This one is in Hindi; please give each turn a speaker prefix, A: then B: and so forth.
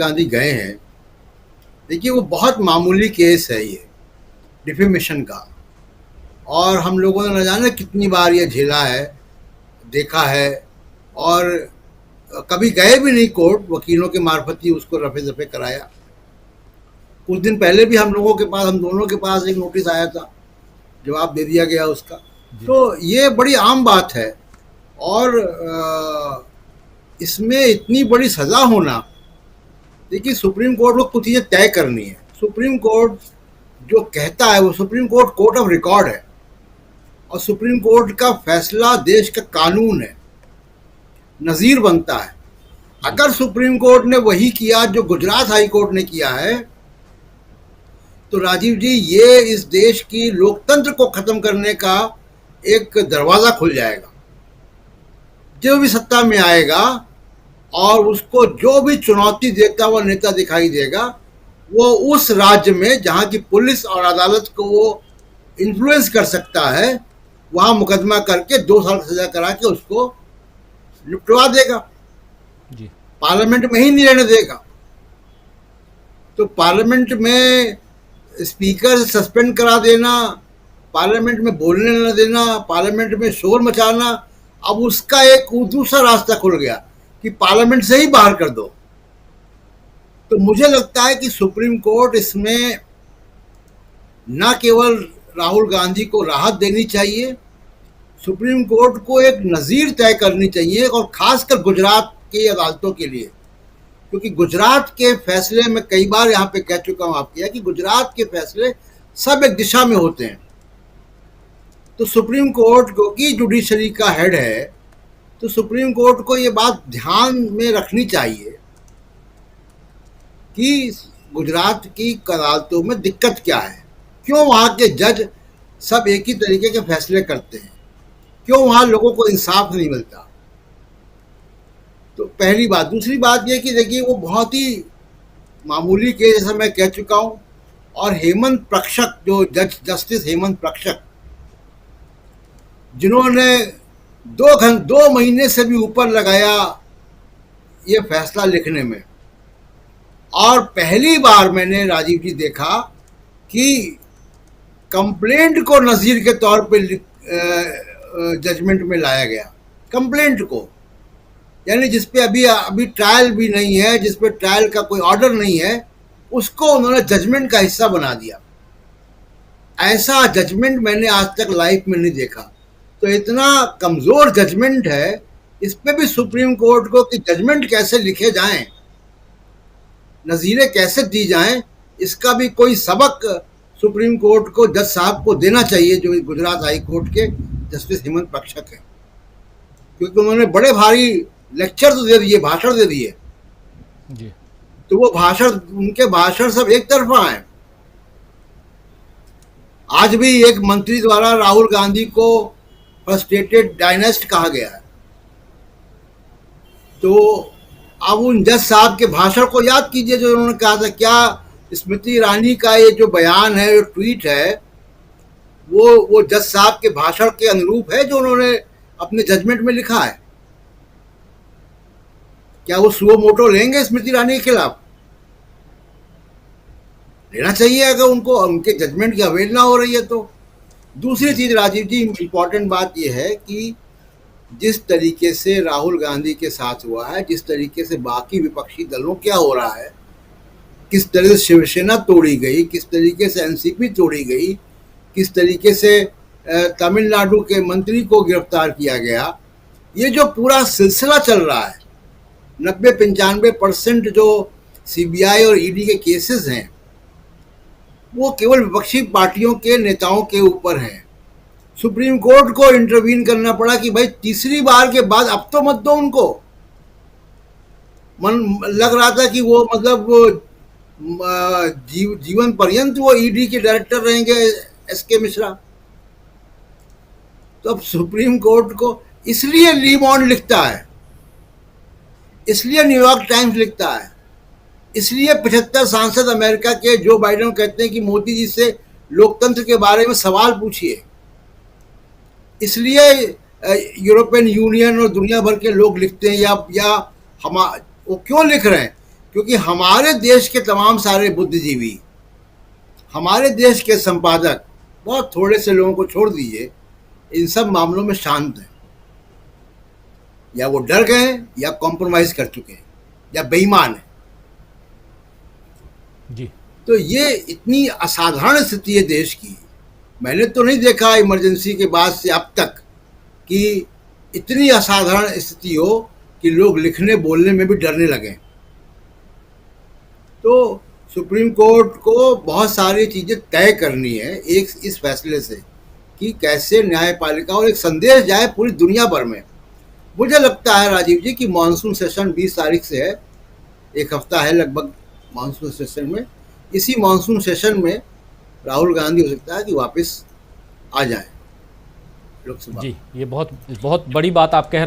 A: गांधी गए हैं, देखिए वो बहुत मामूली केस है ये डिफेमेशन का, और हम लोगों ने न जाने कितनी बार ये झेला है, देखा है, और कभी गए भी नहीं कोर्ट, वकीलों के मार्फत ही उसको रफे दफे कराया। कुछ दिन पहले भी हम लोगों के पास, हम दोनों के पास एक नोटिस आया था, जवाब दे दिया गया उसका।
B: जी।
A: तो ये बड़ी आम बात है, और इसमें इतनी बड़ी सजा होना, देखिए सुप्रीम कोर्ट को कुछ चीज़ें तय करनी है। सुप्रीम कोर्ट जो कहता है वो supreme court court of record है, और सुप्रीम कोर्ट का फैसला देश का कानून है, नज़ीर बनता है।
B: जी।
A: अगर सुप्रीम कोर्ट ने वही किया जो गुजरात हाई कोर्ट ने किया है, तो राजीव जी ये इस देश की लोकतंत्र को खत्म करने का एक दरवाज़ा खुल जाएगा। जो भी सत्ता में आएगा और उसको जो भी चुनौती देता हुआ नेता दिखाई देगा, वो उस राज्य में जहाँ की पुलिस और अदालत को वो इन्फ्लुएंस कर सकता है, वहाँ मुकदमा करके 2 साल सजा करा के उसको निपटवा देगा,
B: जी।
A: पार्लियामेंट में ही नहीं रहने देगा। तो पार्लियामेंट में स्पीकर सस्पेंड करा देना, पार्लियामेंट में बोलने न देना, पार्लियामेंट में शोर मचाना, अब उसका एक दूसरा रास्ता खुल गया कि पार्लियामेंट से ही बाहर कर दो। तो मुझे लगता है कि सुप्रीम कोर्ट इसमें न केवल राहुल गांधी को राहत देनी चाहिए, सुप्रीम कोर्ट को एक नज़ीर तय करनी चाहिए, और खासकर गुजरात की अदालतों के लिए, क्योंकि गुजरात के फैसले में कई बार यहाँ पे कह चुका हूँ आपके कि गुजरात के फैसले सब एक दिशा में होते हैं। तो सुप्रीम कोर्ट को की जुडिशरी का हेड है, तो सुप्रीम कोर्ट को ये बात ध्यान में रखनी चाहिए कि गुजरात की अदालतों में दिक्कत क्या है, क्यों वहाँ के जज सब एक ही तरीके के फैसले करते हैं, क्यों वहाँ लोगों को इंसाफ नहीं मिलता। तो पहली बात। दूसरी बात यह कि देखिए वो बहुत ही मामूली केस, जैसा मैं कह चुका हूँ, और हेमंत प्रक्षक, जो जस्टिस हेमंत प्रक्षक, जिन्होंने 2 महीने से भी ऊपर लगाया ये फैसला लिखने में, और पहली बार मैंने राजीव जी देखा कि कंप्लेंट को नज़ीर के तौर पे जजमेंट में लाया गया। कंप्लेंट को, यानी जिस पे अभी ट्रायल भी नहीं है, जिस पे ट्रायल का कोई ऑर्डर नहीं है, उसको उन्होंने जजमेंट का हिस्सा बना दिया। ऐसा जजमेंट मैंने आज तक लाइफ में नहीं देखा। तो इतना कमज़ोर जजमेंट है, इस पे भी सुप्रीम कोर्ट को कि जजमेंट कैसे लिखे जाएं, नज़ीरें कैसे दी जाएं, इसका भी कोई सबक सुप्रीम कोर्ट को जज साहब को देना चाहिए, जो गुजरात हाई कोर्ट के जस्टिस हेमंत प्रक्षक हैं, क्योंकि उन्होंने बड़े भारी लेक्चर तो दे दिए, भाषण दे दिए।
B: जी।
A: तो वो भाषण, उनके भाषण सब एक तरफा हैं। आज भी एक मंत्री द्वारा राहुल गांधी को फ्रस्ट्रेटेड डायनेस्ट कहा गया है। तो अब उन जज साहब के भाषण को याद कीजिए जो उन्होंने कहा था। क्या स्मृति ईरानी का ये जो बयान है, जो ट्वीट है, वो जज साहब के भाषण के अनुरूप है जो उन्होंने अपने जजमेंट में लिखा है? क्या वो सुओ मोटो लेंगे स्मृति ईरानी के खिलाफ? लेना चाहिए अगर उनको उनके जजमेंट की अवहेलना हो रही है तो। दूसरी चीज राजीव जी, इम्पोर्टेंट बात यह है कि जिस तरीके से राहुल गांधी के साथ हुआ है, जिस तरीके से बाकी विपक्षी दलों क्या हो रहा है, किस तरह से शिवसेना तोड़ी गई, किस तरीके से एनसीपी तोड़ी गई, किस तरीके से तमिलनाडु के मंत्री को गिरफ्तार किया गया, ये जो पूरा सिलसिला चल रहा है, 90-95% जो सीबीआई और ईडी के केसेस हैं, वो केवल विपक्षी पार्टियों के नेताओं के ऊपर हैं। सुप्रीम कोर्ट को इंटरवीन करना पड़ा कि भाई तीसरी बार के बाद अब तो मत दो उनको। मन लग रहा था कि वो मतलब जीवन पर्यंत वो ईडी के डायरेक्टर रहेंगे, एसके मिश्रा। तो अब सुप्रीम कोर्ट को इसलिए ली बॉन्ड लिखता है, इसलिए न्यूयॉर्क टाइम्स लिखता है, इसलिए 75 सांसद अमेरिका के जो बाइडेन कहते हैं कि मोदी जी से लोकतंत्र के बारे में सवाल पूछिए, इसलिए यूरोपियन यूनियन और दुनिया भर के लोग लिखते हैं, या हम वो क्यों लिख रहे हैं क्योंकि हमारे देश के तमाम सारे बुद्धिजीवी, हमारे देश के संपादक, बहुत थोड़े से लोगों को छोड़ दीजिए, इन सब मामलों में शांत हैं। या वो डर गए हैं, या कॉम्प्रोमाइज कर चुके हैं, या बेईमान हैं।
B: जी
A: तो ये इतनी असाधारण स्थिति है देश की। मैंने तो नहीं देखा इमरजेंसी के बाद से अब तक कि इतनी असाधारण स्थिति हो कि लोग लिखने बोलने में भी डरने लगे। तो सुप्रीम कोर्ट को बहुत सारी चीज़ें तय करनी है एक इस फैसले से, कि कैसे न्यायपालिका, और एक संदेश जाए पूरी दुनिया भर में। मुझे लगता है राजीव जी कि मानसून सेशन 20 तारीख से है, एक हफ्ता है लगभग मानसून सेशन में। इसी मानसून सेशन में राहुल गांधी हो सकता है कि वापस आ जाए लोकसभा।
B: जी, ये बहुत बहुत बड़ी बात आप कह रहे हैं।